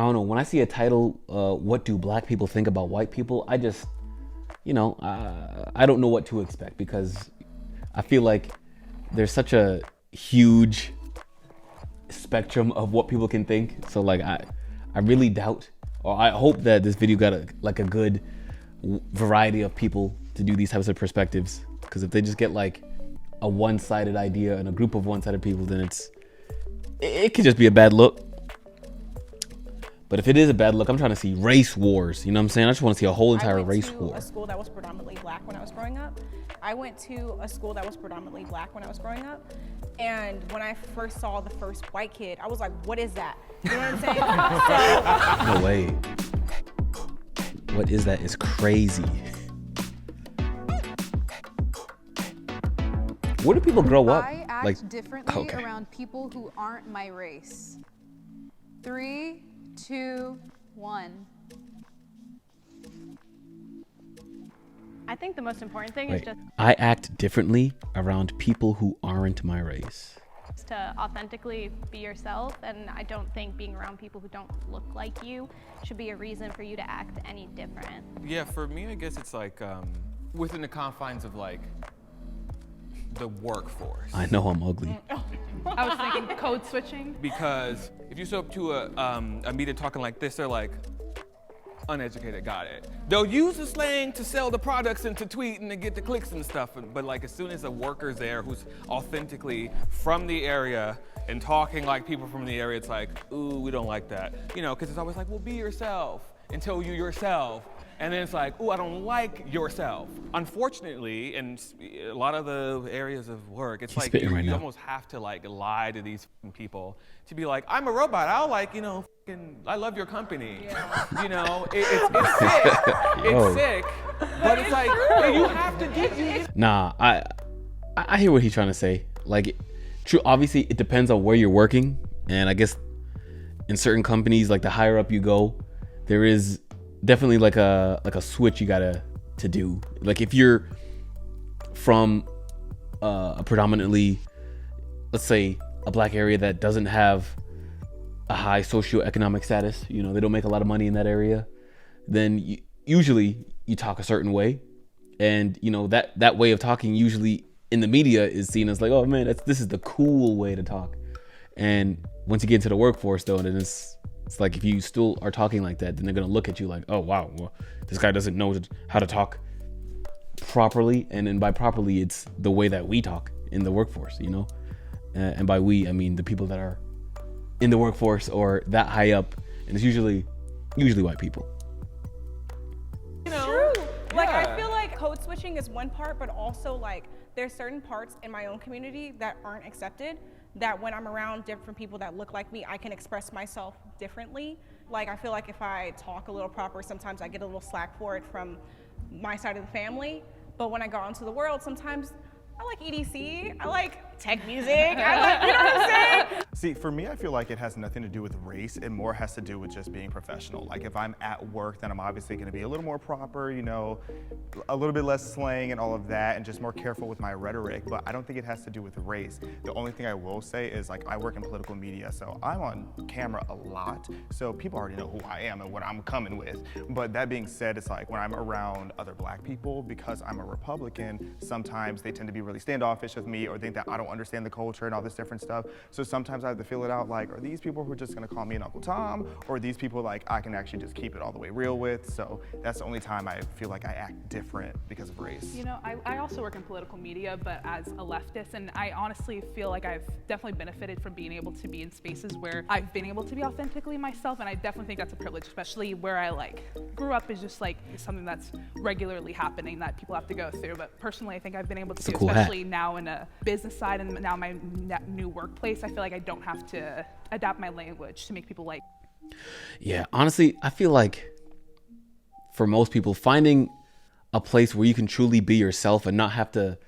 don't know. When I see a title, what do black people think about white people? I just, I don't know what to expect because I feel like there's such a huge spectrum of what people can think. So like, I really doubt, or I hope that this video got a good variety of people to do these types of perspectives. Because if they just get like a one-sided idea and a group of one-sided people, then it could just be a bad look. But if it is a bad look, I'm trying to see race wars. You know what I'm saying? I just want to see a whole entire race war. I went to a school that was predominantly black when I was growing up. And when I first saw the first white kid, I was like, what is that? You know what I'm saying? No way. What is that? It's crazy. Where do people grow up? I act differently around people who aren't my race. 3, 2, 1. I think the most important thing is just I act differently around people who aren't my race. to authentically be yourself, and I don't think being around people who don't look like you should be a reason for you to act any different. Yeah, for me, I guess it's like within the confines of like the workforce. I know I'm ugly. I was thinking code switching. Because if you show up to a meeting talking like this, they're like, uneducated, got it. They'll use the slang to sell the products and to tweet and to get the clicks and stuff, but like as soon as a worker's there who's authentically from the area and talking like people from the area, it's like, ooh, we don't like that. You know, because it's always like, well, be yourself until you yourself. And then it's like, oh, I don't like yourself. Unfortunately, in a lot of the areas of work, it's like you almost have to like lie to these people to be like, I'm a robot. I'll like, you know, I love your company. Yeah. You know, it's sick. It's sick. But it's like, you have to do. Nah, I hear what he's trying to say. Like, true. Obviously, it depends on where you're working, and I guess in certain companies, like the higher up you go, there is definitely like a switch you gotta to do. Like if you're from a predominantly, let's say, a black area that doesn't have a high socioeconomic status, you know, they don't make a lot of money in that area, then usually you talk a certain way, and you know that way of talking usually in the media is seen as like, oh man, this is the cool way to talk. And once you get into the workforce though, then it's like if you still are talking like that, then they're gonna look at you like, oh wow, well, this guy doesn't know how to talk properly. And then by properly, it's the way that we talk in the workforce, you know. And by we, I mean the people that are in the workforce or that high up, and it's usually white people. You know, like I feel like code switching is one part, but also like there's certain parts in my own community that aren't accepted, that when I'm around different people that look like me, I can express myself differently. Like I feel like if I talk a little proper, sometimes I get a little slack for it from my side of the family. But when I go out into the world, sometimes I like EDC, I like tech music, I like, you know what I'm saying? See, for me, I feel like it has nothing to do with race. It more has to do with just being professional. Like if I'm at work, then I'm obviously gonna be a little more proper, you know, a little bit less slang and all of that, and just more careful with my rhetoric, but I don't think it has to do with race. The only thing I will say is like I work in political media, so I'm on camera a lot, so people already know who I am and what I'm coming with. But that being said, it's like when I'm around other black people, because I'm a Republican, sometimes they tend to be really standoffish with me or think that I don't understand the culture and all this different stuff. So sometimes I have to feel it out like, are these people who are just gonna call me an Uncle Tom, or are these people like I can actually just keep it all the way real with? So that's the only time I feel like I act different because of race. You know, I also work in political media, but as a leftist, and I honestly feel like I've definitely benefited from being able to be in spaces where I've been able to be authentically myself, and I definitely think that's a privilege, especially where I like grew up is just like something that's regularly happening that people have to go through. But personally, I think I've been able to do, especially now in a business side and now my new workplace, I feel like I don't have to adapt my language to make people like. Yeah, honestly, I feel like for most people, finding a place where you can truly be yourself and not have to,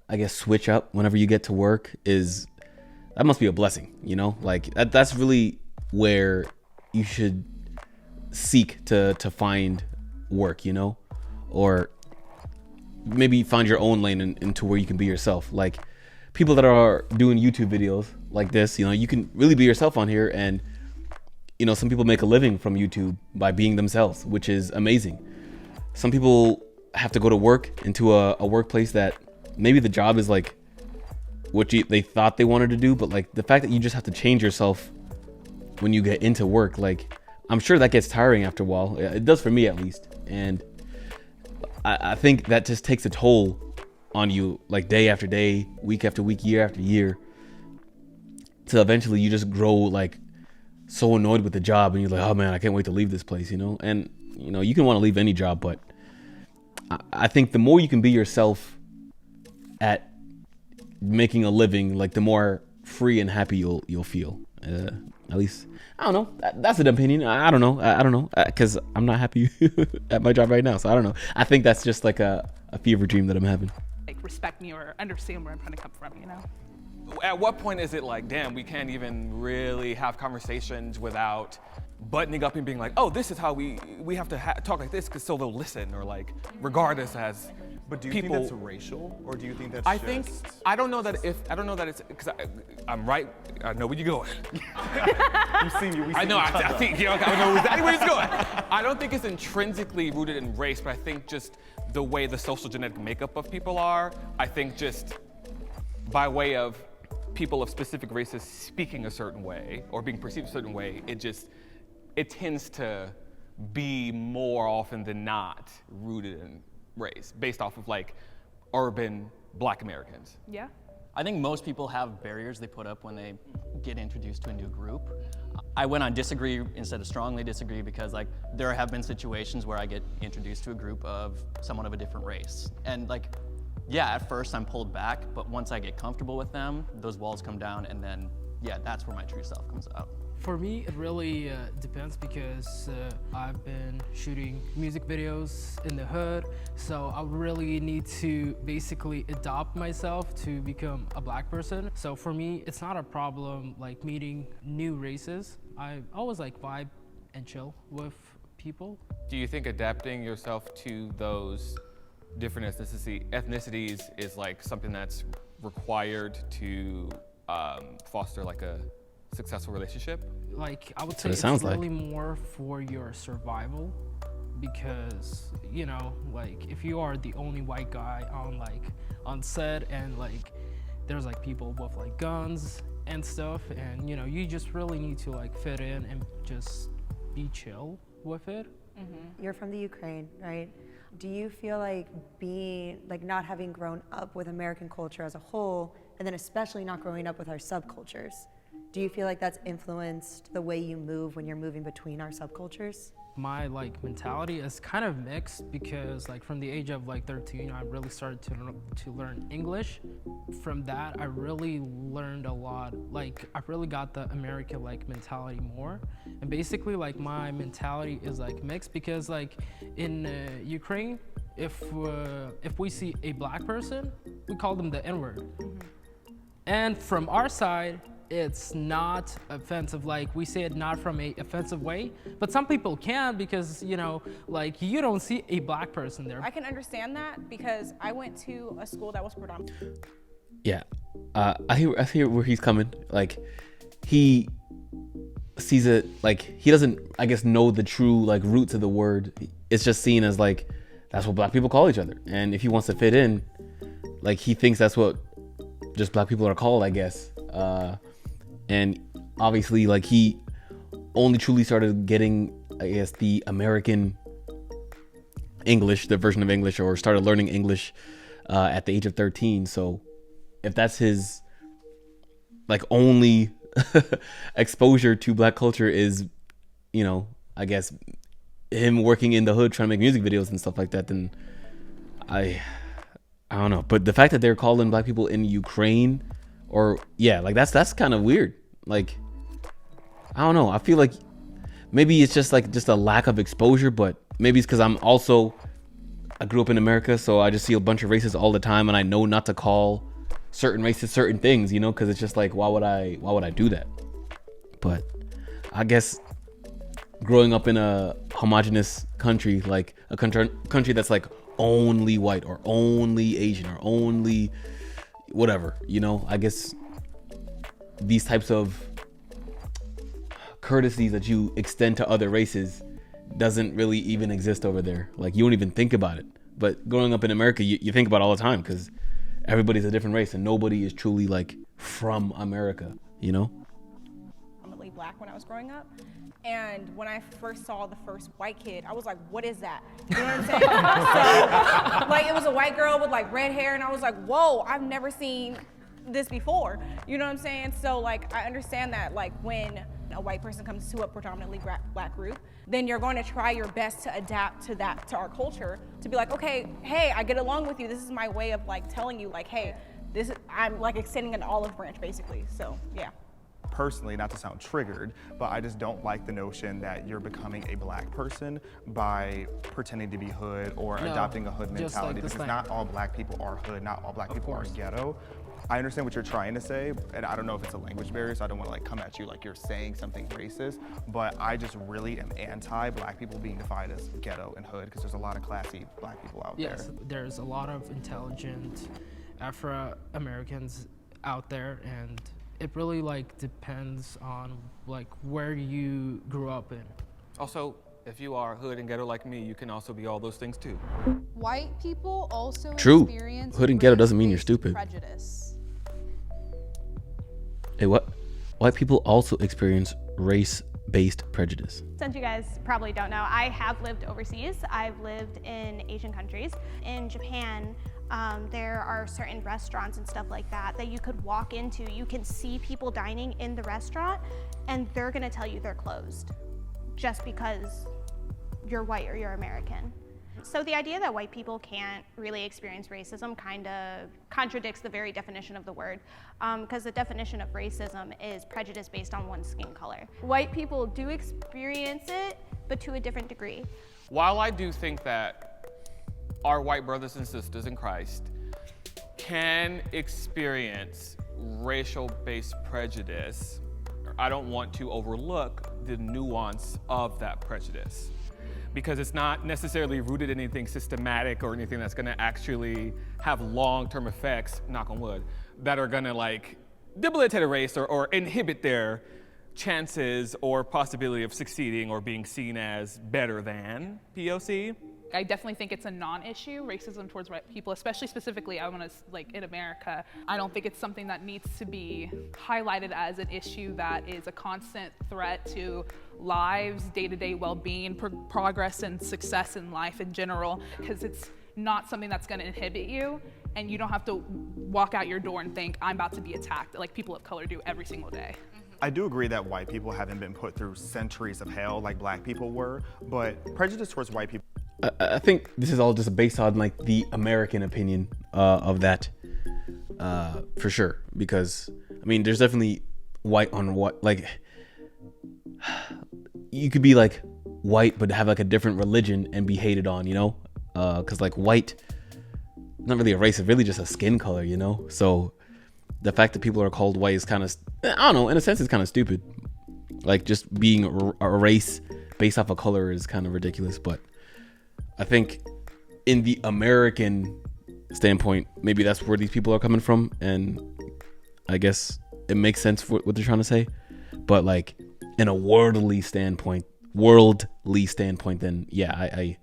I guess, switch up whenever you get to work that must be a blessing, you know? Like that's really where you should seek to find work, you know? Or maybe find your own lane into where you can be yourself. Like people that are doing YouTube videos like this, you know, you can really be yourself on here, and you know, some people make a living from YouTube by being themselves, which is amazing. Some people have to go to work into a workplace that maybe the job is like what they thought they wanted to do, but like the fact that you just have to change yourself when you get into work, like I'm sure that gets tiring after a while. It does for me at least. And I think that just takes a toll on you, like day after day, week after week, year after year, till eventually you just grow like so annoyed with the job and you're like, oh man, I can't wait to leave this place, you know? And you know, you can want to leave any job, but I think the more you can be yourself at making a living, like the more free and happy you'll feel. At least, I don't know. That's an opinion. I don't know. I don't know, because I'm not happy at my job right now. So I don't know. I think that's just like a fever dream that I'm having. Like respect me or understand where I'm trying to come from, you know? At what point is it like, damn, we can't even really have conversations without buttoning up and being like, oh, this is how we have to talk like this, because so they'll listen, or like, regardless as But do you people. think that's racial, or do you think that's I just... think I don't know that it's because I'm right. I know where you're going. I'm seeing you. I know. I think you know. I know exactly where he's going. I don't think it's intrinsically rooted in race, but I think just the way the social genetic makeup of people are. I think just by way of people of specific races speaking a certain way or being perceived a certain way, it tends to be more often than not rooted in race, based off of like urban Black Americans. Yeah. I think most people have barriers they put up when they get introduced to a new group. I went on disagree instead of strongly disagree because like there have been situations where I get introduced to a group of someone of a different race. And like, yeah, at first I'm pulled back, but once I get comfortable with them, those walls come down, and then, yeah, that's where my true self comes out. For me, it really depends because I've been shooting music videos in the hood, so I really need to basically adopt myself to become a Black person. So for me, it's not a problem like meeting new races. I always like vibe and chill with people. Do you think adapting yourself to those different ethnicities is like something that's required to foster like a successful relationship? Like, I would say it's really more for your survival, because, you know, like if you are the only white guy on set and like there's like people with like guns and stuff, and you know, you just really need to like fit in and just be chill with it. Mm-hmm. You're from the Ukraine, right? Do you feel like not having grown up with American culture as a whole, and then especially not growing up with our subcultures, do you feel like that's influenced the way you move when you're moving between our subcultures? My like mentality is kind of mixed because like from the age of like 13, I really started to learn English. From that, I really learned a lot. Like I really got the American like mentality more. And basically like my mentality is like mixed because like in Ukraine, if we see a Black person, we call them the N-word. Mm-hmm. And from our side, it's not offensive. Like we say it not from a offensive way, but some people can because, you know, like you don't see a Black person there. I can understand that because I went to a school that was predominant. Yeah, I hear where he's coming. Like he sees it like he doesn't, I guess, know the true like roots of the word. It's just seen as like that's what Black people call each other, and if he wants to fit in, like he thinks that's what just Black people are called, I guess. And obviously like he only truly started getting, I guess, the American English, the version of English, or started learning English at the age of 13. So if that's his like only exposure to Black culture is, you know, I guess him working in the hood trying to make music videos and stuff like that, then I don't know. But the fact that they're calling Black people in Ukraine, or yeah, like that's kind of weird. Like I don't know. I feel like maybe it's just a lack of exposure, but maybe it's because I grew up in America, so I just see a bunch of races all the time, and I know not to call certain races certain things, you know, because it's just like why would I do that? But I guess growing up in a homogenous country, like a country that's like only white or only Asian or only whatever, you know, I guess these types of courtesies that you extend to other races doesn't really even exist over there. Like, you don't even think about it. But growing up in America, you think about it all the time because everybody's a different race and nobody is truly like from America, you know? Predominantly black when I was growing up. And when I first saw the first white kid, I was like, what is that? You know what I'm saying? So, like, it was a white girl with like red hair, and I was like, whoa, I've never seen this before. You know what I'm saying? So, like, I understand that, like, when a white person comes to a predominantly black group, then you're going to try your best to adapt to that, to our culture, to be like, okay, hey, I get along with you. This is my way of like telling you, like, hey, I'm like extending an olive branch, basically. So, yeah. Personally, not to sound triggered, but I just don't like the notion that you're becoming a black person by pretending to be hood or adopting a hood mentality, because not all black people are hood, not all black people are ghetto. I understand what you're trying to say, and I don't know if it's a language barrier, so I don't want to like come at you like you're saying something racist, but I just really am anti black people being defined as ghetto and hood, because there's a lot of classy black people out there. Yes, there's a lot of intelligent Afro-Americans out there, and it really like depends on like where you grew up in. Also, if you are hood and ghetto like me, you can also be all those things too. White people also True. experience Hood and ghetto doesn't mean you're race-based stupid. prejudice. Hey, what? White people also experience race-based prejudice. Since you guys probably don't know, I have lived overseas. I've lived in Asian countries. In Japan, there are certain restaurants and stuff like that that you could walk into. You can see people dining in the restaurant and they're gonna tell you they're closed just because you're white or you're American. So the idea that white people can't really experience racism kind of contradicts the very definition of the word, because the definition of racism is prejudice based on one's skin color. White people do experience it, but to a different degree. While I do think that our white brothers and sisters in Christ can experience racial-based prejudice, I don't want to overlook the nuance of that prejudice, because it's not necessarily rooted in anything systematic or anything that's gonna actually have long-term effects, knock on wood, that are gonna like debilitate a race or inhibit their chances or possibility of succeeding or being seen as better than POC. I definitely think it's a non-issue, racism towards white people, especially specifically, I want to, like, in America. I don't think it's something that needs to be highlighted as an issue that is a constant threat to lives, day-to-day well-being, progress and success in life in general, because it's not something that's going to inhibit you, and you don't have to walk out your door and think, I'm about to be attacked, like people of color do every single day. I do agree that white people haven't been put through centuries of hell like black people were, but prejudice towards white people. I think this is all just based on like the American opinion of that, for sure. Because I mean, there's definitely white on white. Like, you could be like white but have like a different religion and be hated on, you know? Because like white, not really a race, it's really just a skin color, you know? So the fact that people are called white is kind of, I don't know, in a sense, it's kind of stupid. Like, just being a race based off of color is kind of ridiculous, but I think in the American standpoint, maybe that's where these people are coming from, and I guess it makes sense for what they're trying to say. But like in a worldly standpoint, then yeah, I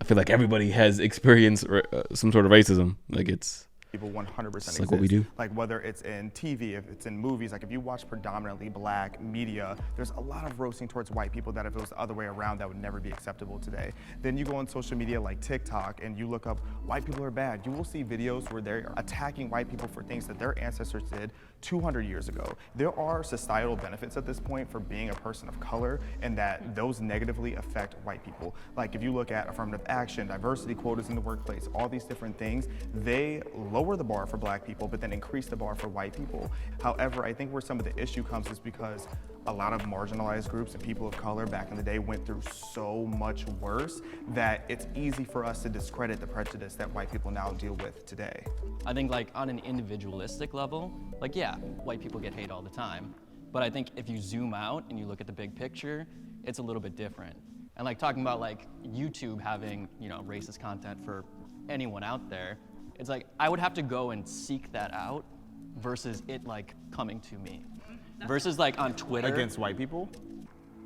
feel like everybody has experienced some sort of racism. Like it's People 100% exist. like what we do. Like whether it's in TV, if it's in movies, like if you watch predominantly black media, there's a lot of roasting towards white people that if it was the other way around, that would never be acceptable today. Then you go on social media like TikTok and you look up white people are bad. You will see videos where they're attacking white people for things that their ancestors did 200 years ago. There are societal benefits at this point for being a person of color, and that those negatively affect white people. Like if you look at affirmative action, diversity quotas in the workplace, all these different things, they lower the bar for black people, but then increase the bar for white people. However, I think where some of the issue comes is because a lot of marginalized groups and people of color back in the day went through so much worse that it's easy for us to discredit the prejudice that white people now deal with today. I think like on an individualistic level, like yeah, white people get hate all the time. But I think if you zoom out and you look at the big picture, it's a little bit different. And like talking about like YouTube having, you know, racist content for anyone out there, it's like I would have to go and seek that out versus it like coming to me. Versus like on Twitter. Against white people?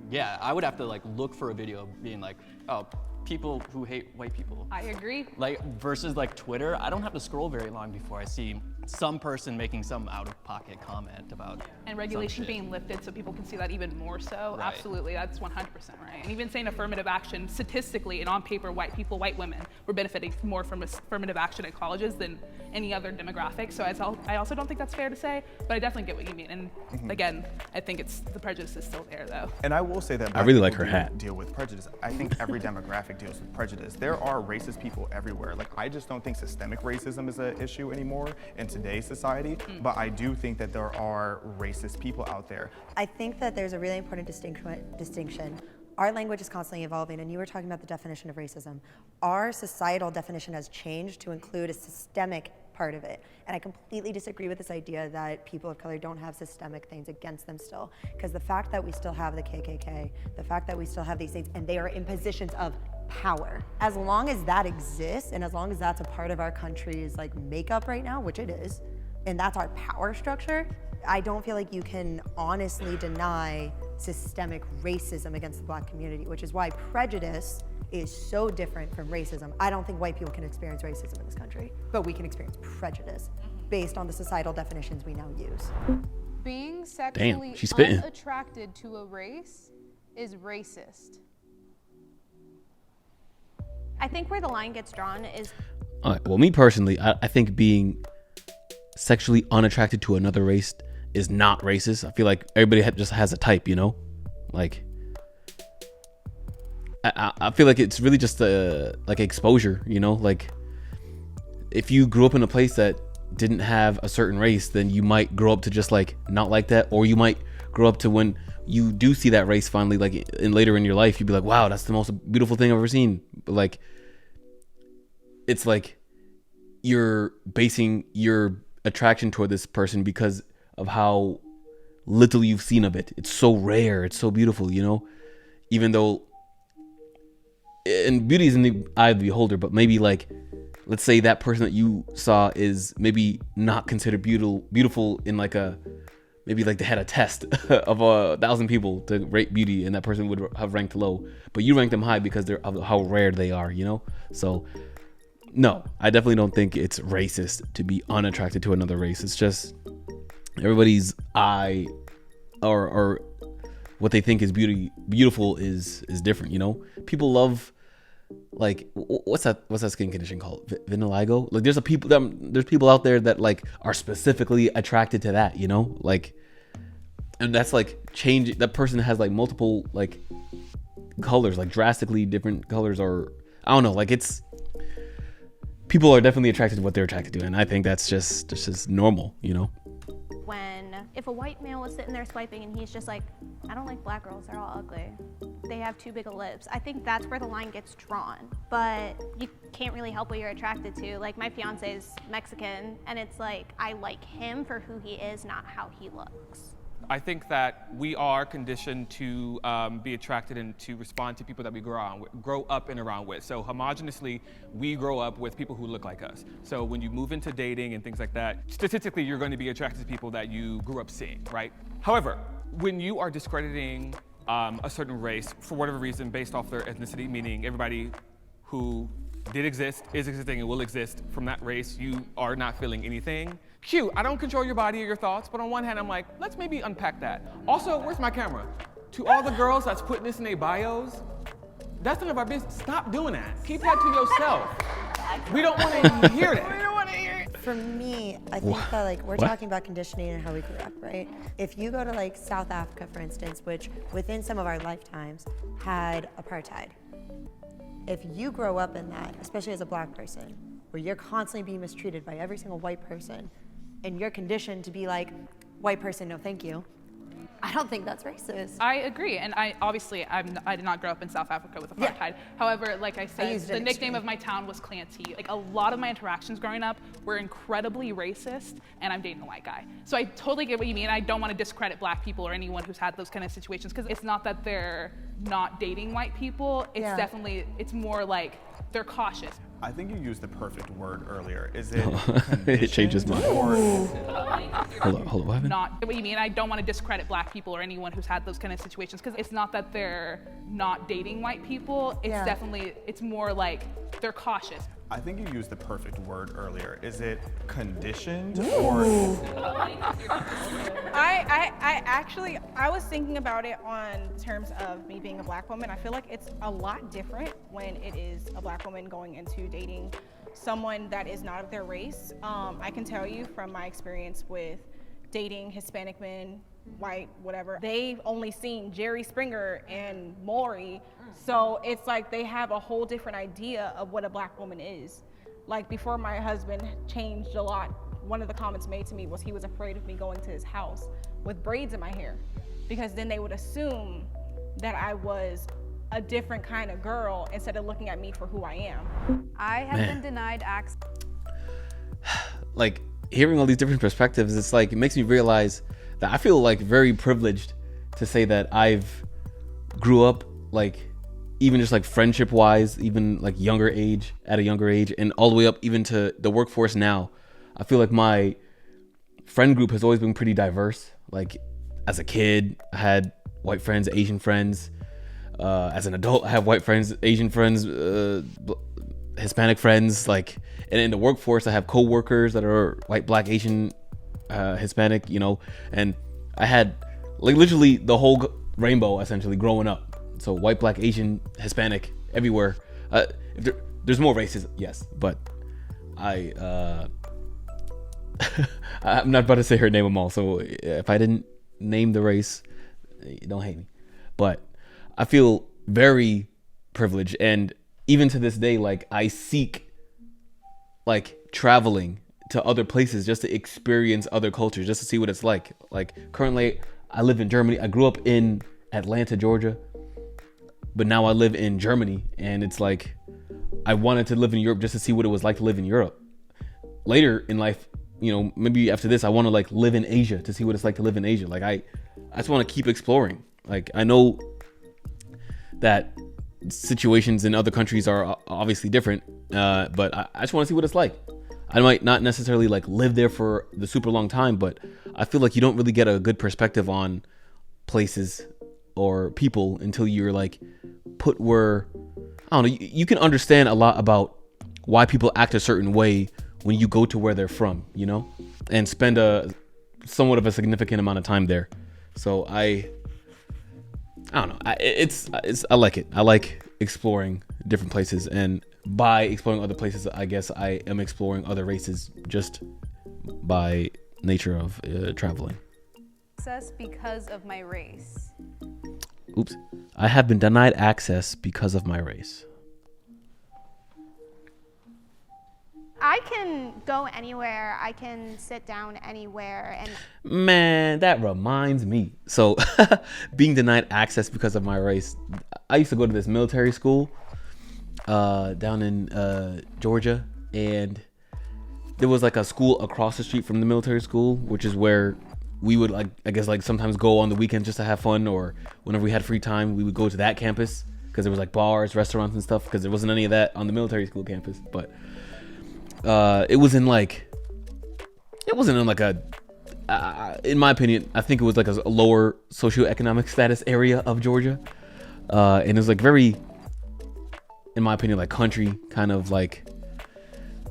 Yeah, I would have to like look for a video being like, oh, people who hate white people. I agree. Like versus like Twitter, I don't have to scroll very long before I see some person making some out-of-pocket comment about And regulation some shit. being lifted so people can see that even more so. Right. Absolutely, that's 100% right. And even saying affirmative action, statistically and on paper, white people, white women were benefiting more from affirmative action at colleges than any other demographic. So I also don't think that's fair to say, but I definitely get what you mean. And again, I think the prejudice is still there though. And I will say that I really black like her people do hat. deal with prejudice. I think every demographic deals with prejudice. There are racist people everywhere. Like, I just don't think systemic racism is an issue anymore in today's society, but I do think that there are racist people out there. I think that there's a really important distinction. Our language is constantly evolving, and you were talking about the definition of racism. Our societal definition has changed to include a systemic part of it. And I completely disagree with this idea that people of color don't have systemic things against them still. Because the fact that we still have the KKK, the fact that we still have these things, and they are in positions of power. As long as that exists, and as long as that's a part of our country's like makeup right now, which it is, and that's our power structure, I don't feel like you can honestly deny systemic racism against the black community, which is why prejudice is so different from racism. I don't think white people can experience racism in this country, but we can experience prejudice based on the societal definitions we now use. Being sexually she's spitting. unattracted to a race is racist. I think where the line gets drawn is All right, well, me personally, I think being sexually unattracted to another race is not racist. I feel like everybody just has a type, you know? Like, I feel like it's really just like exposure, you know? Like, if you grew up in a place that didn't have a certain race, then you might grow up to just like not like that, or you might grow up to when you do see that race finally, like later in your life, you'd be like, wow, that's the most beautiful thing I've ever seen. But like, it's like you're basing your attraction toward this person because of how little you've seen of it. It's so rare, it's so beautiful, you know? Even though, and beauty is in the eye of the beholder, but maybe like, let's say that person that you saw is maybe not considered beautiful in like maybe like they had a test of 1,000 people to rate beauty, and that person would have ranked low, but you ranked them high because of how rare they are, you know? So no, I definitely don't think it's racist to be unattracted to another race. It's just everybody's eye or what they think is beautiful is different, you know? People love, like, what's that skin condition called? Vitiligo? Like, there's people out there that like are specifically attracted to that, you know? Like, and that's like change. That person has like multiple like colors, like drastically different colors, or I don't know. Like, it's, people are definitely attracted to what they're attracted to, and I think that's just normal, you know? if a white male was sitting there swiping and he's just like, I don't like black girls, they're all ugly. They have too big of lips. I think that's where the line gets drawn. But you can't really help what you're attracted to. Like, my fiance is Mexican, and it's like, I like him for who he is, not how he looks. I think that we are conditioned to be attracted and to respond to people that we grow up and around with. So homogeneously, we grow up with people who look like us. So when you move into dating and things like that, statistically, you're going to be attracted to people that you grew up seeing, right? However, when you are discrediting a certain race for whatever reason based off their ethnicity, meaning everybody who did exist, is existing, and will exist from that race, you are not feeling anything. Cute, I don't control your body or your thoughts, but on one hand, I'm like, let's maybe unpack that. Also, where's my camera? To all the girls that's putting this in their bios, that's none of our business. Stop doing that. Keep that to yourself. We don't want to hear that. We don't want to hear it. For me, I think that like we're talking about conditioning and how we grew up, right? If you go to like South Africa, for instance, which within some of our lifetimes had apartheid. If you grow up in that, especially as a black person, where you're constantly being mistreated by every single white person, and you're conditioned to be like, white person, no thank you, I don't think that's racist. I agree, and I did not grow up in South Africa with apartheid. Yeah. However, like I said, the nickname of my town was Clancy. Like, a lot of my interactions growing up were incredibly racist, and I'm dating a white guy. So I totally get what you mean. I don't want to discredit black people or anyone who's had those kind of situations, because it's not that they're not dating white people. It's definitely, it's more like they're cautious. I think you used the perfect word earlier. Is it It changes mine. or Hold on, what happened? Not what you mean. I don't want to discredit black people or anyone who's had those kind of situations, because it's not that they're not dating white people. It's Yeah. definitely, it's more like they're cautious. I think you used the perfect word earlier. Is it conditioned or I was thinking about it on terms of me being a black woman. I feel like it's a lot different when it is a black woman going into dating someone that is not of their race. I can tell you from my experience with dating Hispanic men, white, whatever, they've only seen Jerry Springer and Maury. So it's like they have a whole different idea of what a black woman is. Like before my husband changed a lot, one of the comments made to me was he was afraid of me going to his house with braids in my hair, because then they would assume that I was a different kind of girl instead of looking at me for who I am. I have Man. been denied access. Like hearing all these different perspectives, it's like it makes me realize that I feel like very privileged to say that I've grew up like even just like friendship wise, even like at a younger age, and all the way up even to the workforce now. I feel like my friend group has always been pretty diverse. Like as a kid, I had white friends, Asian friends. As an adult, I have white friends, Asian friends, Hispanic friends. Like, and in the workforce, I have coworkers that are white, black, Asian, Hispanic. You know, and I had like literally the whole rainbow essentially growing up. So white, black, Asian, Hispanic, everywhere. If there's more races, yes, but I'm not about to say her name them all. So if I didn't name the race, don't hate me. But I feel very privileged, and even to this day, like I seek like traveling to other places just to experience other cultures, just to see what it's like. Like currently, I live in Germany. I grew up in Atlanta, Georgia, but now I live in Germany, and it's like I wanted to live in Europe just to see what it was like to live in Europe. Later in life, you know, maybe after this, I want to like live in Asia to see what it's like to live in Asia. Like I just want to keep exploring. Like I know that situations in other countries are obviously different, but I just want to see what it's like. I might not necessarily like live there for the super long time, but I feel like you don't really get a good perspective on places or people until you're like put where, I don't know, you can understand a lot about why people act a certain way when you go to where they're from, you know, and spend a somewhat of a significant amount of time there. So I don't know. I like it. I like exploring different places, and by exploring other places, I guess I am exploring other races just by nature of traveling. Access because of my race. Oops. I have been denied access because of my race. I can go anywhere. I can sit down anywhere. And Man, that reminds me. So being denied access because of my race. I used to go to this military school down in Georgia, and there was like a school across the street from the military school, which is where we would like, I guess like sometimes go on the weekends just to have fun, or whenever we had free time, we would go to that campus because there was like bars, restaurants and stuff, because there wasn't any of that on the military school campus. But it wasn't in like a, in my opinion, I think it was like a lower socioeconomic status area of Georgia. And it was like very, in my opinion, like country kind of like,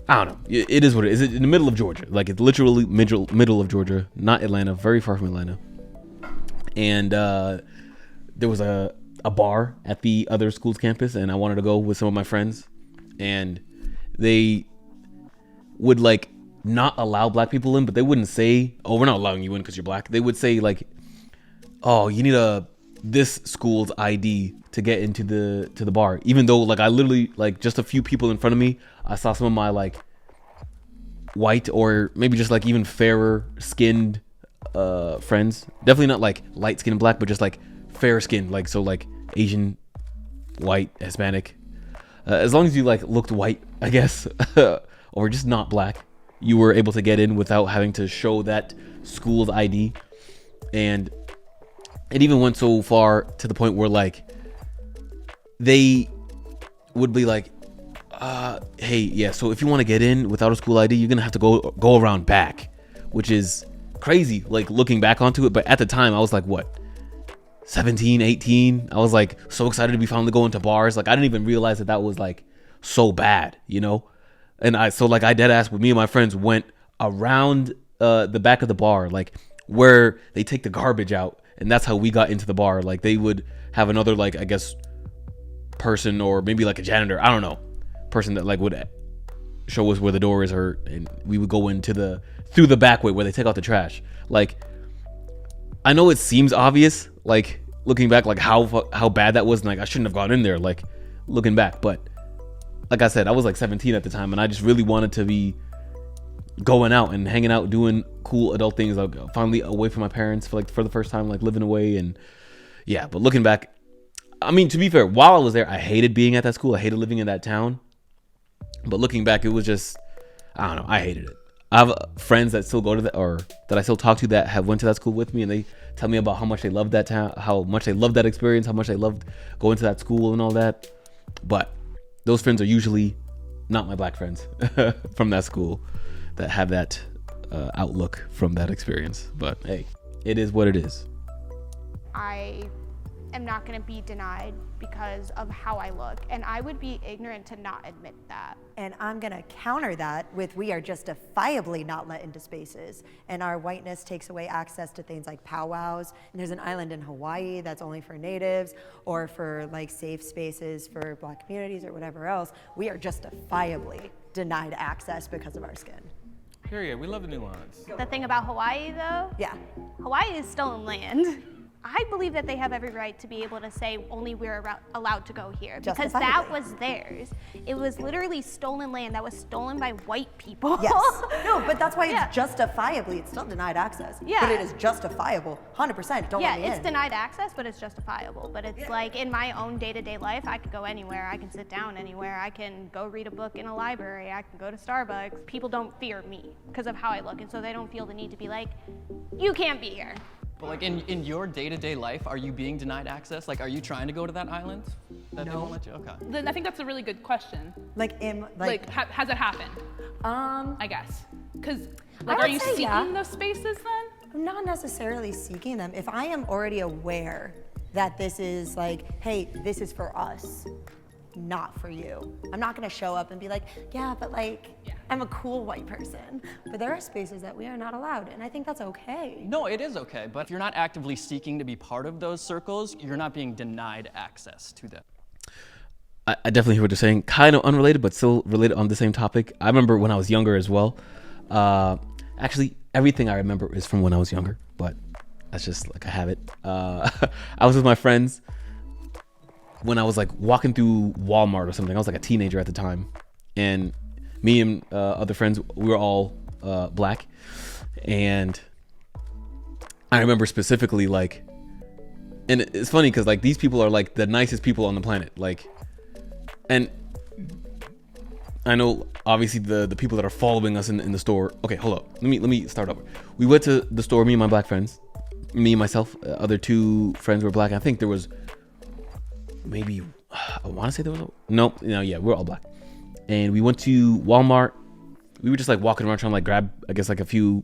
I don't know. It is what it is. It's in the middle of Georgia. Like it's literally middle of Georgia, not Atlanta, very far from Atlanta. And there was a bar at the other school's campus, and I wanted to go with some of my friends, and they would like not allow black people in, but they wouldn't say, "Oh, we're not allowing you in because you're black." They would say like, "Oh, you need this school's ID to get into the bar," even though like I literally, like just a few people in front of me, I saw some of my like white or maybe just like even fairer skinned friends, definitely not like light skinned black, but just like fair skinned, like so like Asian, white, Hispanic, as long as you like looked white, I guess, or just not black, you were able to get in without having to show that school's ID. And it even went so far to the point where like they would be like, Hey, yeah, so if you want to get in without a school ID, you're gonna have to go around back, which is crazy, like looking back onto it. But at the time, I was like, what, 17, 18? I was like so excited to be finally going to bars. Like I didn't even realize that was like so bad, you know? And I dead ass with me and my friends went around the back of the bar, like where they take the garbage out, and that's how we got into the bar. Like they would have another, like, I guess, person, or maybe like a janitor, I don't know, person that like would show us where the door is, and we would go through the back way where they take out the trash. Like I know it seems obvious, like looking back, like how bad that was, and like I shouldn't have gone in there, like looking back. But like I said, I was like 17 at the time, and I just really wanted to be going out and hanging out, doing cool adult things, like finally away from my parents for the first time, like living away. And yeah, but looking back, I mean, to be fair, while I was there, I hated being at that school. I hated living in that town. But looking back, it was just, I don't know, I hated it. I have friends that still go to that I still talk to that have went to that school with me, and they tell me about how much they loved that town, how much they loved that experience, how much they loved going to that school and all that. But those friends are usually not my black friends from that school that have that outlook from that experience. But hey, it is what it is. I am not going to be denied because of how I look, and I would be ignorant to not admit that. And I'm gonna counter that with, we are justifiably not let into spaces, and our whiteness takes away access to things like powwows. And there's an island in Hawaii that's only for natives, or for like safe spaces for black communities or whatever else. We are justifiably denied access because of our skin. Period. We love the nuance. The thing about Hawaii, though, Yeah. Hawaii is stolen land. I believe that they have every right to be able to say only we're allowed to go here, because that was theirs. It was literally stolen land that was stolen by white people. Yes. No, but that's why it's justifiably, it's still denied access. Yeah. But it is justifiable, 100%. Don't let me it's in. denied access, but it's justifiable. But it's like in my own day-to-day life, I could go anywhere. I can sit down anywhere. I can go read a book in a library. I can go to Starbucks. People don't fear me because of how I look, and so they don't feel the need to be like, you can't be here. But like in your day-to-day life, are you being denied access? Like, are you trying to go to that island? That they won't let you? Okay. Then I think that's a really good question. Like, Has it happened? I guess. Because, like, would are you say seeking those spaces then? I'm not necessarily seeking them. If I am already aware that this is like, hey, this is for us, not for you, I'm not gonna show up and be like, yeah, but like, I'm a cool white person. But there are spaces that we are not allowed, and I think that's okay. No, it is okay. But if you're not actively seeking to be part of those circles, you're not being denied access to them. I definitely hear what you're saying. Kind of unrelated, but still related on the same topic. I remember when I was younger as well. Actually, everything I remember is from when I was younger, but that's just like a habit. I was with my friends when I was like walking through Walmart or something. I was like a teenager at the time, and me and other friends, we were all black, and I remember specifically like, and it's funny because like these people are like the nicest people on the planet, like, and I know obviously the people that are following us in the store. Okay, hold up, let me start over. We went to the store, me and my black friends, me and myself, other two friends were black. I think there was maybe, I want to say there was yeah, we're all black. And we went to Walmart. We were just like walking around trying to like grab, I guess, like a few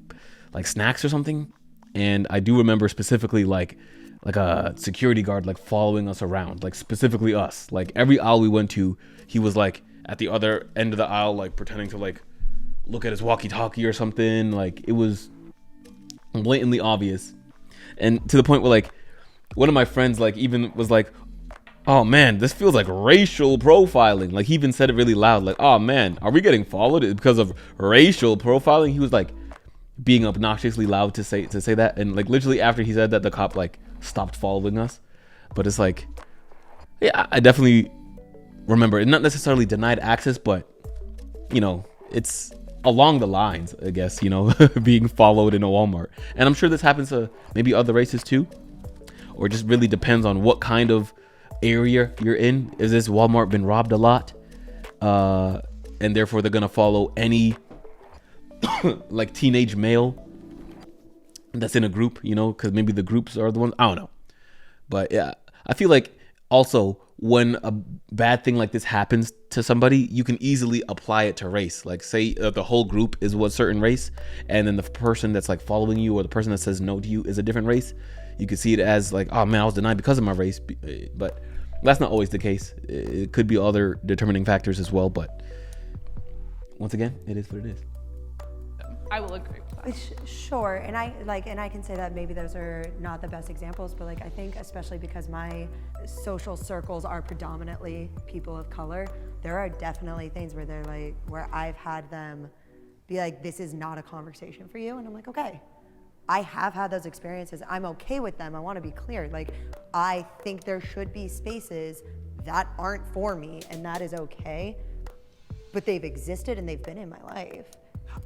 like snacks or something. And I do remember specifically like a security guard like following us around, like specifically us. Like every aisle we went to, he was like at the other end of the aisle, like pretending to like look at his walkie-talkie or something. Like it was blatantly obvious. And to the point where like one of my friends like even was like, oh man, this feels like racial profiling. Like he even said it really loud, like, oh man, are we getting followed because of racial profiling? He was like being obnoxiously loud to say that, and like literally after he said that, the cop like stopped following us. But it's like, yeah, I definitely remember it, not necessarily denied access, but you know, it's along the lines, I guess, you know, being followed in a Walmart. And I'm sure this happens to maybe other races too, or just really depends on what kind of area you're in. Is this Walmart been robbed a lot, and therefore they're gonna follow any like teenage male that's in a group, you know, because maybe the groups are the ones, I don't know. But yeah, I feel like also, when a bad thing like this happens to somebody, you can easily apply it to race. Like say the whole group is one certain race, and then the person that's like following you or the person that says no to you is a different race. You could see it as like, oh man, I was denied because of my race. But that's not always the case. It could be other determining factors as well. But once again, it is what it is. I will agree with that. Sure, and I can say that maybe those are not the best examples, but like I think especially because my social circles are predominantly people of color, there are definitely things where they're like, where I've had them be like, this is not a conversation for you, and I'm like, okay. I have had those experiences. I'm okay with them. I want to be clear. Like, I think there should be spaces that aren't for me, and that is okay, but they've existed and they've been in my life.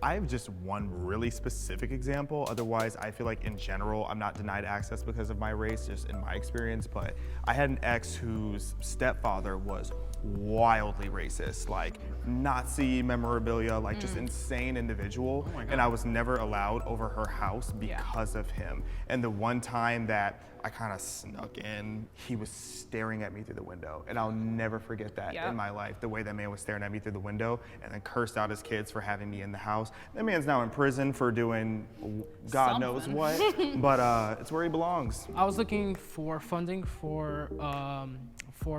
I have just one really specific example. Otherwise, I feel like in general, I'm not denied access because of my race, just in my experience. But I had an ex whose stepfather was wildly racist, like Nazi memorabilia, like just insane individual. And I was never allowed over her house because of him. And the one time that I kind of snuck in, he was staring at me through the window. And I'll never forget that in my life, the way that man was staring at me through the window and then cursed out his kids for having me in the house. That man's now in prison for doing God knows what, but it's where he belongs. I was looking for funding for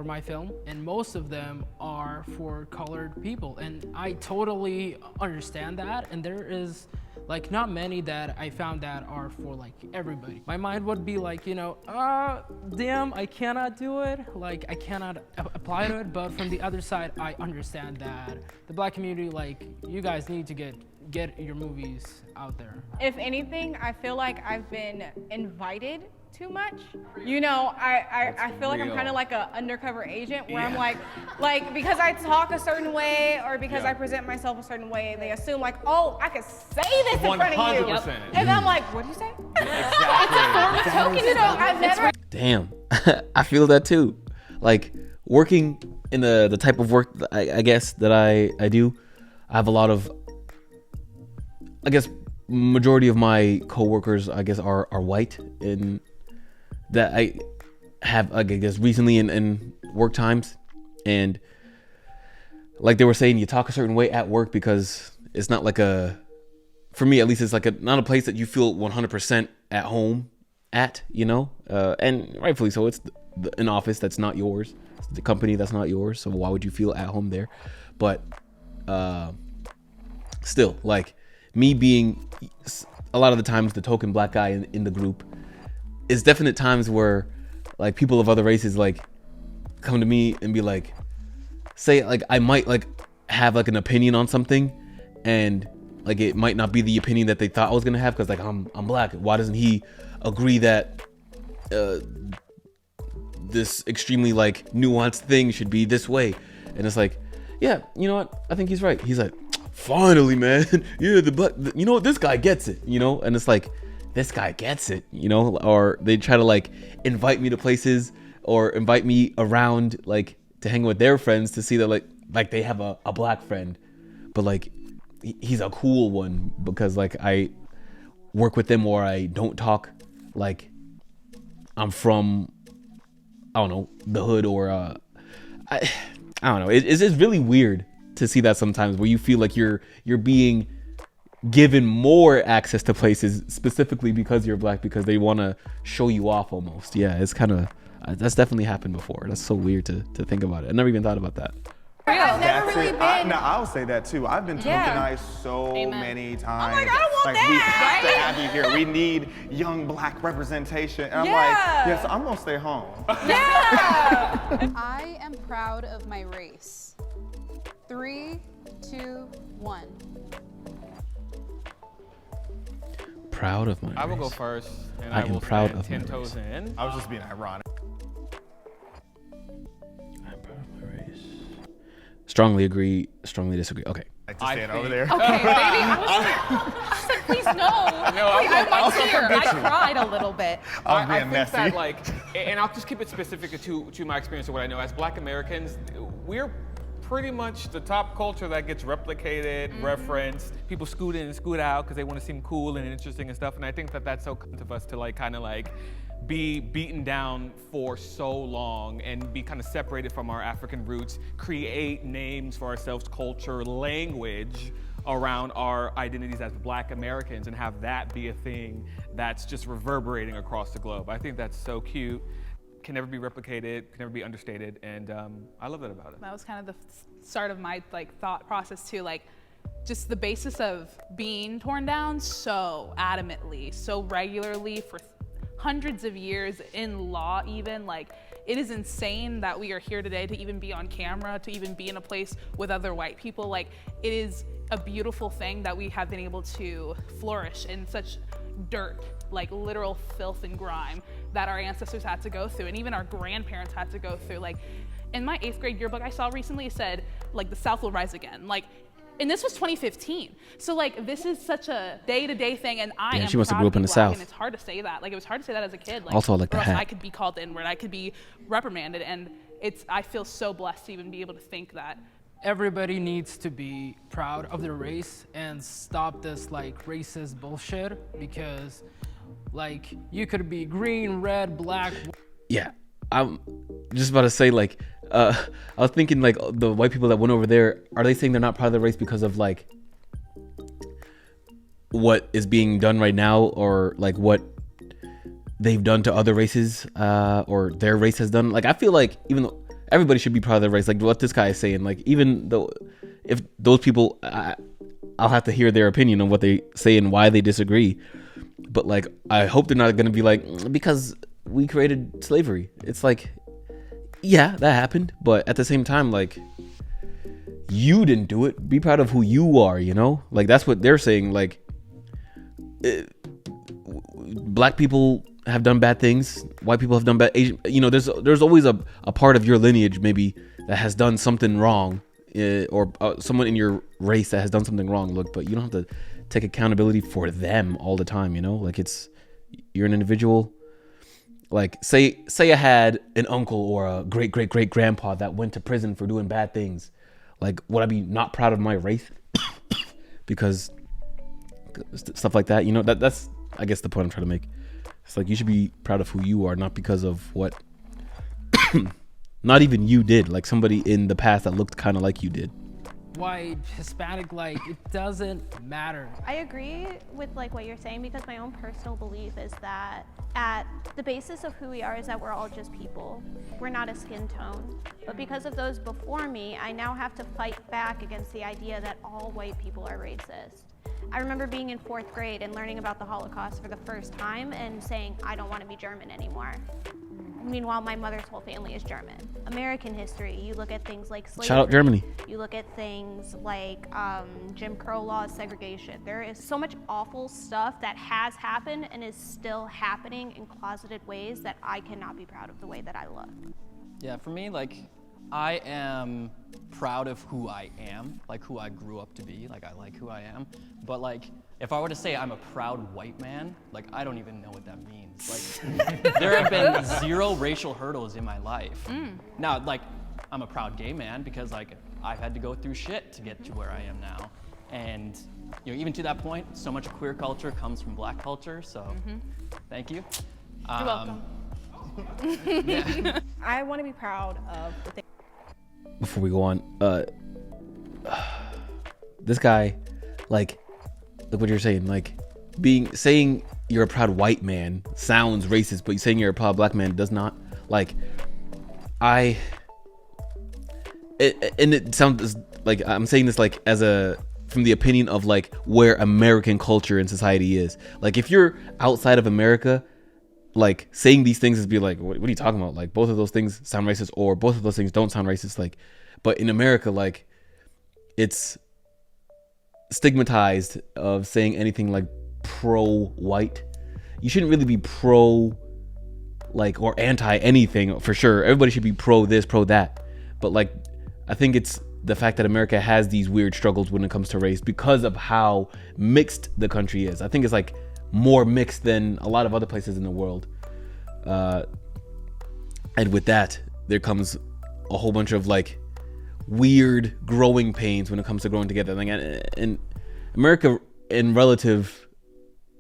my film, and most of them are for colored people, and I totally understand that, and there is like not many that I found that are for like everybody. My mind would be like, you know, damn, I cannot do it, like I cannot apply to it. But from the other side, I understand that the Black community, like, you guys need to get your movies out there. If anything, I feel like I've been invited too much. You know, I feel like I'm kind of like an undercover agent where I'm like because I talk a certain way or because I present myself a certain way, they assume like, oh, I could say this in front of you. 100%. And I'm like, what do you say? Exactly. You know, I've never. Damn, I feel that too. Like working in the type of work that I guess that I do, I have a lot of, I guess, majority of my coworkers, I guess, are white, and that I have, I guess, recently in work times, and like they were saying, you talk a certain way at work because it's not like for me at least, it's like not a place that you feel 100% at home at, you know, and rightfully so. It's an office that's not yours, it's the company that's not yours, so why would you feel at home there? But still, like me being a lot of the times the token Black guy in the group, is definite times where like people of other races like come to me and be like, say like I might like have like an opinion on something, and like it might not be the opinion that they thought I was gonna have because like I'm Black. Why doesn't he agree that this extremely like nuanced thing should be this way? And it's like, yeah, you know what? I think he's right. He's like, finally, man. Yeah, you know what? This guy gets it, you know? And it's like, this guy gets it, you know? Or they try to like invite me to places or invite me around like to hang with their friends to see that like they have a Black friend, but like he's a cool one because like I work with them or I don't talk like I'm from, I don't know, the hood, or I don't know. It's just really weird to see that sometimes where you feel like you're being given more access to places specifically because you're Black, because they want to show you off almost. Yeah, it's kind of, that's definitely happened before. That's so weird to think about it. I never even thought about that. I've never really been. Now I'll say that too. I've been tokenized so many times. I'm like, I don't want we that, have to have you here. We need young Black representation. And I'm like, yes, I'm gonna stay home. Yeah. I am proud of my race. 3, 2, 1. Proud of my I will race. go first, and I I am will proud stand of my 10 toes race. in. I was just being ironic. I'm proud of my race. Strongly agree, strongly disagree. Okay. I like to stand over there. Okay, baby. I was like, please no. I was here. I cried a little bit. I was I being think messy. that, like, and I'll just keep it specific to my experience or what I know. As Black Americans, we're pretty much the top culture that gets replicated, referenced. People scoot in and scoot out because they want to seem cool and interesting and stuff. And I think that that's so kind of us to like kind of like be beaten down for so long and be kind of separated from our African roots, create names for ourselves, culture, language around our identities as Black Americans, and have that be a thing that's just reverberating across the globe. I think that's so cute. Can never be replicated, can never be understated, and I love that about it. That was kind of the start of my like thought process too, like just the basis of being torn down so adamantly, so regularly for hundreds of years in law even. Like, it is insane that we are here today to even be on camera, to even be in a place with other white people. Like, it is a beautiful thing that we have been able to flourish in such dirt, like literal filth and grime that our ancestors had to go through, and even our grandparents had to go through. Like, in my 8th grade yearbook I saw recently, it said, like, the South will rise again. Like, and this was 2015. So like, this is such a day-to-day thing, and I am she must have proud grew to up in be the Black, South. and it's hard to say that. Like, it was hard to say that as a kid. Like, Also, I like the or else hat. I could be called the N-word, I could be reprimanded, and I feel so blessed to even be able to think that. Everybody needs to be proud of their race and stop this like racist bullshit, because like you could be green, red, black. Yeah, I'm just about to say, like, I was thinking, like, the white people that went over there, are they saying they're not proud of their race because of like what is being done right now, or like what they've done to other races, or their race has done? Like, I feel like even though everybody should be proud of their race, like what this guy is saying, like, even though if those people, I'll have to hear their opinion on what they say and why they disagree, but like, I hope they're not going to be like, because we created slavery. It's like, yeah, that happened, but at the same time, like, you didn't do it. Be proud of who you are, you know? Like, that's what they're saying. Like, Black people have done bad things, white people have done bad, Asian, you know, there's always a part of your lineage maybe that has done something wrong, or someone in your race that has done something wrong. Look, but you don't have to take accountability for them all the time, you know? Like, you're an individual. Like, say I had an uncle or a great grandpa that went to prison for doing bad things. Like, would I be not proud of my race because stuff like that, you know? That's I guess the point I'm trying to make. It's like, you should be proud of who you are, not because of what not even you did, like somebody in the past that looked kind of like you did. White, Hispanic, like, it doesn't matter. I agree with like what you're saying, because my own personal belief is that at the basis of who we are is that we're all just people. We're not a skin tone. But because of those before me, I now have to fight back against the idea that all white people are racist. I remember being in 4th grade and learning about the Holocaust for the first time and saying, I don't want to be German anymore. Meanwhile, my mother's whole family is German. American history, you look at things like slavery. Shout out Germany. You look at things like Jim Crow laws, segregation. There is so much awful stuff that has happened and is still happening in closeted ways that I cannot be proud of the way that I look. Yeah, for me, like, I am proud of who I am, like who I grew up to be, like I like who I am. But like, if I were to say I'm a proud white man, like, I don't even know what that means. Like, there have been 0 racial hurdles in my life. Now, like, I'm a proud gay man because like I've had to go through shit to get to where I am now. And you know, even to that point, so much queer culture comes from Black culture, so thank you. You're welcome. I want to be proud of the things. Before we go on, this guy, like what you're saying, like, saying you're a proud white man sounds racist, but saying you're a proud Black man does not. Like, and it sounds like I'm saying this like from the opinion of like where American culture and society is. Like, if you're outside of America, like, saying these things is be like, what are you talking about? Like, both of those things sound racist, or both of those things don't sound racist. Like, but in America, like, it's stigmatized of saying anything like pro-white. You shouldn't really be pro, like, or anti anything for sure. Everybody should be pro this, pro that. But like, I think it's the fact that America has these weird struggles when it comes to race because of how mixed the country is. I think it's like more mixed than a lot of other places in the world. And with that, there comes a whole bunch of like weird growing pains when it comes to growing together. Like, in America, in relative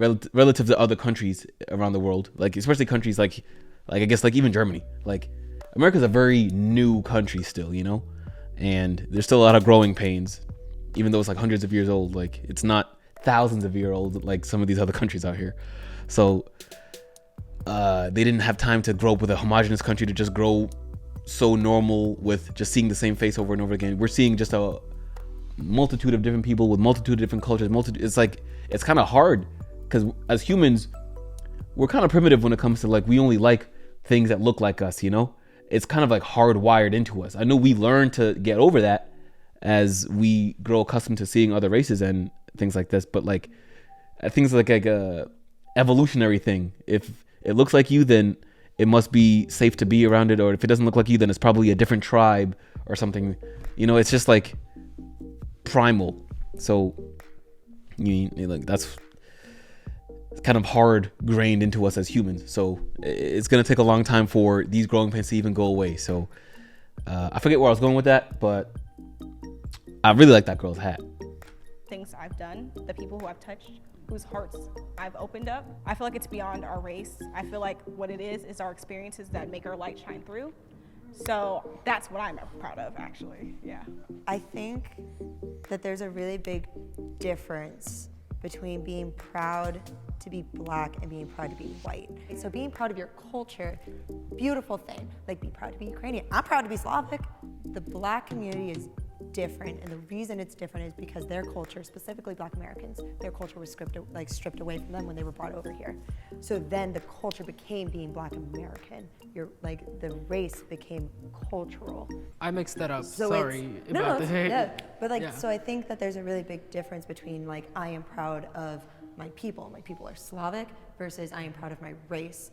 relative to other countries around the world, like especially countries like I guess like even Germany. Like America's a very new country still, you know, and there's still a lot of growing pains, even though it's like hundreds of years old. Like it's not thousands of years old like some of these other countries out here. So they didn't have time to grow up with a homogenous country to just grow so normal with just seeing the same face over and over again. We're seeing just a multitude of different people with multitude of different cultures. It's like, it's kind of hard because as humans, we're kind of primitive when it comes to like, we only like things that look like us, you know? It's kind of like hardwired into us. I know we learn to get over that as we grow accustomed to seeing other races and things like this, but like I think it's like a evolutionary thing. If it looks like you, then it must be safe to be around it, or if it doesn't look like you, then it's probably a different tribe or something. You know, it's just like primal. So like that's kind of hard grained into us as humans. So it's gonna take a long time for these growing pains to even go away. So I forget where I was going with that, but I really like that girl's hat. Things I've done, the people who I've touched, whose hearts I've opened up, I feel like it's beyond our race. I feel like what it is our experiences that make our light shine through. So that's what I'm proud of, actually. Yeah. I think that there's a really big difference between being proud to be Black and being proud to be white. So being proud of your culture, beautiful thing. Like be proud to be Ukrainian. I'm proud to be Slavic. The Black community is different, and the reason it's different is because their culture, specifically Black Americans, their culture was stripped away from them when they were brought over here. So then the culture became being Black American. The race became cultural. I mixed that up. So Sorry about the hate. yeah, but so I think that there's a really big difference between like I am proud of my people are Slavic versus I am proud of my race.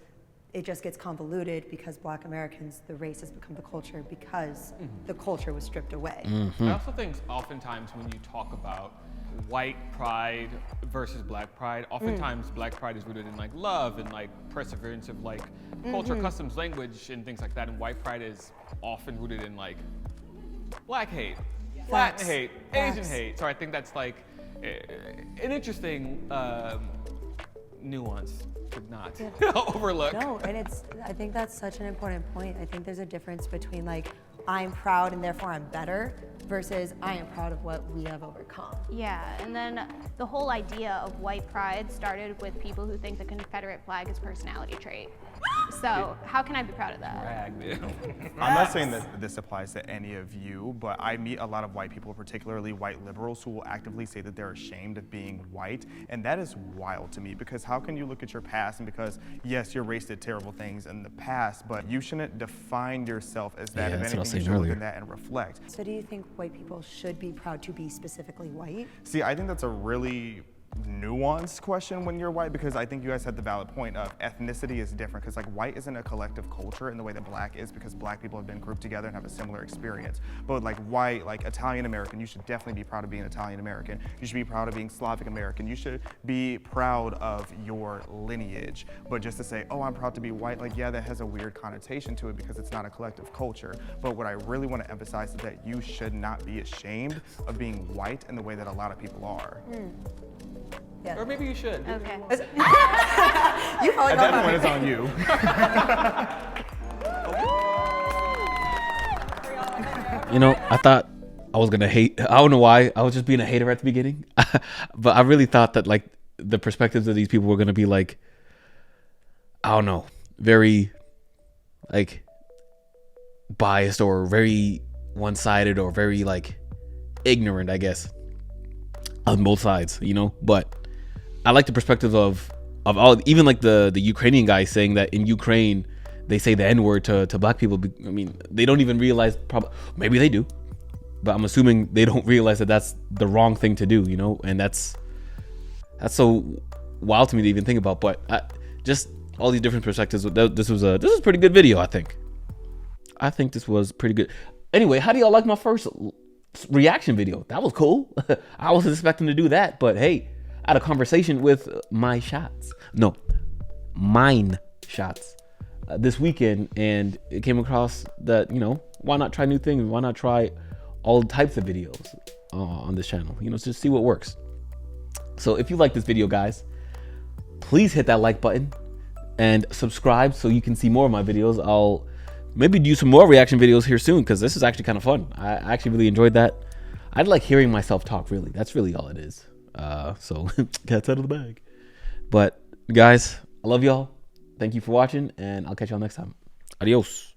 It just gets convoluted because Black Americans, the race has become the culture because the culture was stripped away. I also think oftentimes when you talk about white pride versus Black pride, oftentimes Black pride is rooted in like love and like perseverance of like culture, customs, language, and things like that. And white pride is often rooted in like Black hate, Latin hate, Asian hate. So I think that's like an interesting nuance to not overlook. No, and I think that's such an important point. I think there's a difference between like, I'm proud and therefore I'm better versus I am proud of what we have overcome. Yeah, and then the whole idea of white pride started with people who think the Confederate flag is a personality trait. So how can I be proud of that? I'm not saying that this applies to any of you, but I meet a lot of white people, particularly white liberals, who will actively say that they're ashamed of being white. And that is wild to me, because how can you look at your past and because, yes, your race did terrible things in the past, but you shouldn't define yourself as that. If anything, you should look at that and reflect. So do you think white people should be proud to be specifically white? See, I think that's a really nuanced question when you're white, because I think you guys had the valid point of ethnicity is different, because like white isn't a collective culture in the way that Black is, because Black people have been grouped together and have a similar experience. But like white, like Italian American, you should definitely be proud of being Italian American. You should be proud of being Slavic American. You should be proud of your lineage. But just to say, oh, I'm proud to be white, like yeah, that has a weird connotation to it because it's not a collective culture. But what I really want to emphasize is that you should not be ashamed of being white in the way that a lot of people are. Yeah. Or maybe you should. Okay. You probably At that point, it's on you. You know, I thought I was gonna hate. I don't know why. I was just being a hater at the beginning, but I really thought that like the perspectives of these people were gonna be like, I don't know, very like biased or very one-sided or very like ignorant, I guess, on both sides. You know, but I like the perspective of all, even like the Ukrainian guy saying that in Ukraine they say the N-word to Black people. I mean, they don't even realize, maybe they do, but I'm assuming they don't realize that that's the wrong thing to do, you know? And that's so wild to me to even think about. But just all these different perspectives. This was a pretty good video, I think. I think this was pretty good. Anyway, how do y'all like my first reaction video? That was cool. I wasn't expecting to do that, but hey, I had a conversation with mine shots this weekend, and it came across that, you know, why not try new things? Why not try all types of videos on this channel? You know, just see what works. So if you like this video, guys, please hit that like button and subscribe so you can see more of my videos. I'll maybe do some more reaction videos here soon because this is actually kind of fun. I actually really enjoyed that. I like hearing myself talk, really. That's really all it is. So cat's out of the bag. But guys, I love y'all. Thank you for watching, and I'll catch y'all next time. Adios.